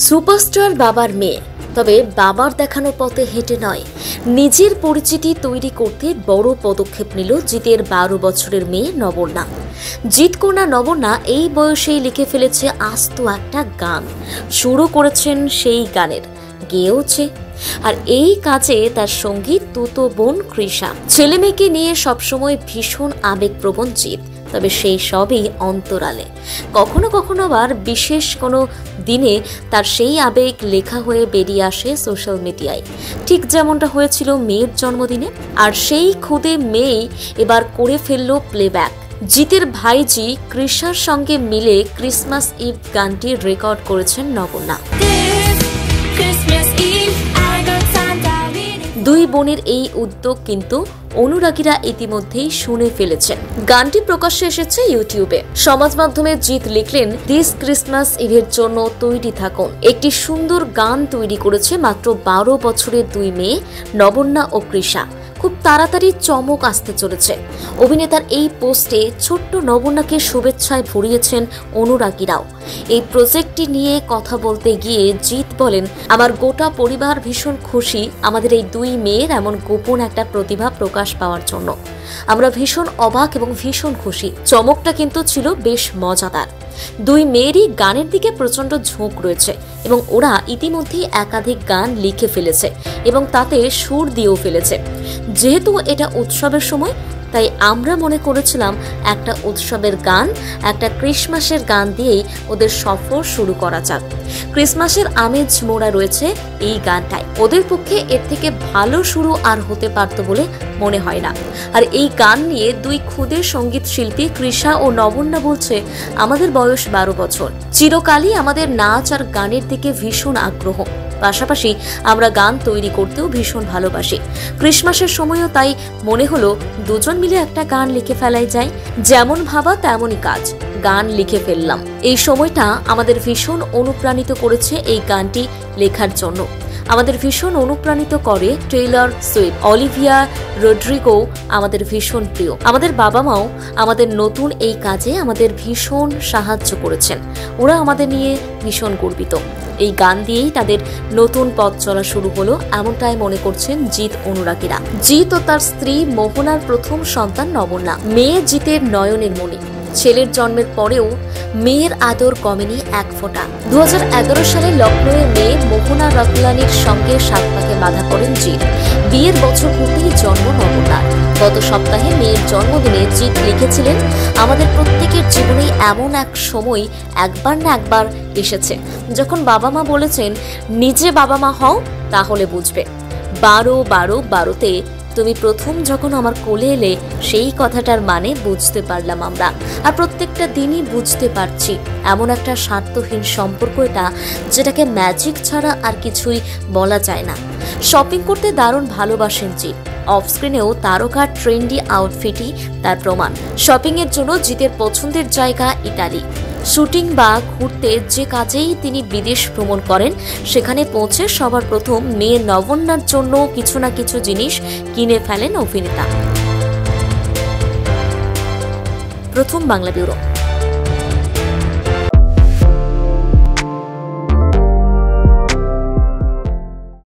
Superstar বাবার মেয়ে, তবে বাবার দেখানো পথে হেঁটে নয়, নিজের পরিচিতি তৈরি করতে বড় পদক্ষেপ নিল জিতের 12 বছরের মেয়ে নবন্যা। জিত কন্যা নবন্যা এই বয়সেই লিখে ফেলেছে আস্ত একটা গান, শুরু করেছেন সেই গানের, গেয়েওছে। আর এই কাজে তার সঙ্গী তুতো বোন কৃষা। ছেলে মেয়েকে নিয়ে সবসময় ভীষণ আবেগপ্রবণ জিত, তবে সেই সবই অন্তরালে। কখনো কখনো আবার বিশেষ কোনো দিনে তার সেই আবেগ লেখা হয়ে বেরিয়ে আসে সোশ্যাল মিডিয়ায়, ঠিক যেমনটা হয়েছিল মেয়ের জন্মদিনে। আর সেই খুদে মেয়েই এবার করে ফেললো প্লেব্যাক। জিতের ভাইজি কৃষার সঙ্গে মিলে ক্রিসমাস ইভ গানটি রেকর্ড করেছেন নবন্যা। দুই বোনের এই উদ্যোগ কিন্তু অনুরাগীরা ইতিমধ্যেই শুনে ফেলেছেন। গানটি প্রকাশ্যে এসেছে ইউটিউবে। সমাজ মাধ্যমে জিত লিখলেন, দিস ক্রিসমাস ইভের জন্য তৈরি থাকুন। একটি সুন্দর গান তৈরি করেছে মাত্র 12 বছরের দুই মেয়ে নবন্যা ও কৃষা। খুব তাড়াতাড়ি চমক আসতে চলেছে। অভিনেতার এই পোস্টে ছোট্ট নবন্যাকে শুভেচ্ছায় ভরিয়েছেন অনুরাগীরাও। এই প্রজেক্টটি নিয়ে কথা বলতে গিয়ে জিত বলেন, আমার গোটা পরিবার ভীষণ খুশি আমাদের এই দুই মেয়ের এমন গোপন একটা প্রতিভা প্রকাশ পাওয়ার জন্য। আমরা ভীষণ অবাক এবং ভীষণ খুশি। চমকটা কিন্তু ছিল বেশ মজাদার। দুই মেয়েরই গানের দিকে প্রচন্ড ঝোঁক রয়েছে এবং ওরা ইতিমধ্যেই একাধিক গান লিখে ফেলেছে এবং তাতে সুর দিয়েও ফেলেছে। যেহেতু এটা উৎসবের সময়, তাই আমরা মনে করেছিলাম একটা উৎসবের গান, একটা ক্রিসমাসের গান দিয়েই ওদের সফর শুরু করা যাক। ক্রিসমাসের আমেজ মোড়া রয়েছে এই গানটায়। ওদের পক্ষে এর থেকে ভালো শুরু আর হতে পারত বলে মনে হয় না। আর এই গান নিয়ে দুই খুদে সঙ্গীত শিল্পী কৃষা ও নবন্যা বলছে, আমাদের বয়স 12 বছর, চিরকালই আমাদের নাচ আর গানের দিকে ভীষণ আগ্রহ। পাশাপাশি আমরা গান তৈরি করতেও ভীষণ ভালোবাসি। ক্রিসমাসের সময়ও তাই মনে হলো দুজন মিলে একটা গান লিখে ফেলাই যায়। যেমন ভাবা তেমনই কাজ, গান লিখে ফেললাম। এই সময়টা আমাদের ভীষণ অনুপ্রাণিত করেছে এই গানটি লেখার জন্য। আমাদের ভীষণ অনুপ্রাণিত করে টেইলর সুইফট, অলিভিয়া রড্রিগো আমাদের ভীষণ প্রিয়। আমাদের বাবা মাও আমাদের নতুন এই কাজে আমাদের ভীষণ সাহায্য করেছেন। ওরা আমাদের নিয়ে ভীষণ গর্বিত। এই গান দিয়েই তাদের নতুন পথ চলা শুরু হলো, এমনটাই মনে করছেন জিত অনুরাগীরা। জিত ও তার স্ত্রী মোহনার প্রথম সন্তান নবন্যা। মেয়ে জিতের নয়নের মণি। ছেলের জন্মের পরেও মেয়ের আদর কমেনি এক ফোঁটা। 2011 সালে লখনৌয়ে মেয়ে মোহনা রতলানির সঙ্গে সাত পাকে বাধা পড়েন জিত। বিয়ের বছর পূর্বেই জন্ম নবন্যার। গত সপ্তাহে মেয়ের জন্মদিনে জিত লিখেছিলেন, আমাদের প্রত্যেকের জীবনে এমন এক সময় একবার না একবার এসেছে যখন বাবা মা বলেছেন, নিজে বাবা মা হও তাহলে বুঝবে। 12-12-12-তে তুমি প্রথম যখন আমার কোলে এলে, সেই কথাটার মানে বুঝতে পারলাম আমরা। আর প্রত্যেকটা দিনই বুঝতে পারছি এমন একটা স্বার্থহীন সম্পর্ক এটা, যেটাকে ম্যাজিক ছাড়া আর কিছুই বলা যায় না। শপিং করতে দারুণ ভালোবাসেন জিত। অফ স্ক্রিনেও তারকার ট্রেন্ডি আউটফিটই তার প্রমাণ। শপিং এর জন্য জিতের পছন্দের জায়গা ইতালি। শুটিং বা ঘুরতে যে কাজেই তিনি বিদেশ ভ্রমণ করেন, সেখানে পৌঁছে সবার প্রথম মেয়ে নবন্যার জন্য কিছু না কিছু জিনিস কিনে ফেলেন অভিনেতা। প্রথম বাংলা ব্যুরো।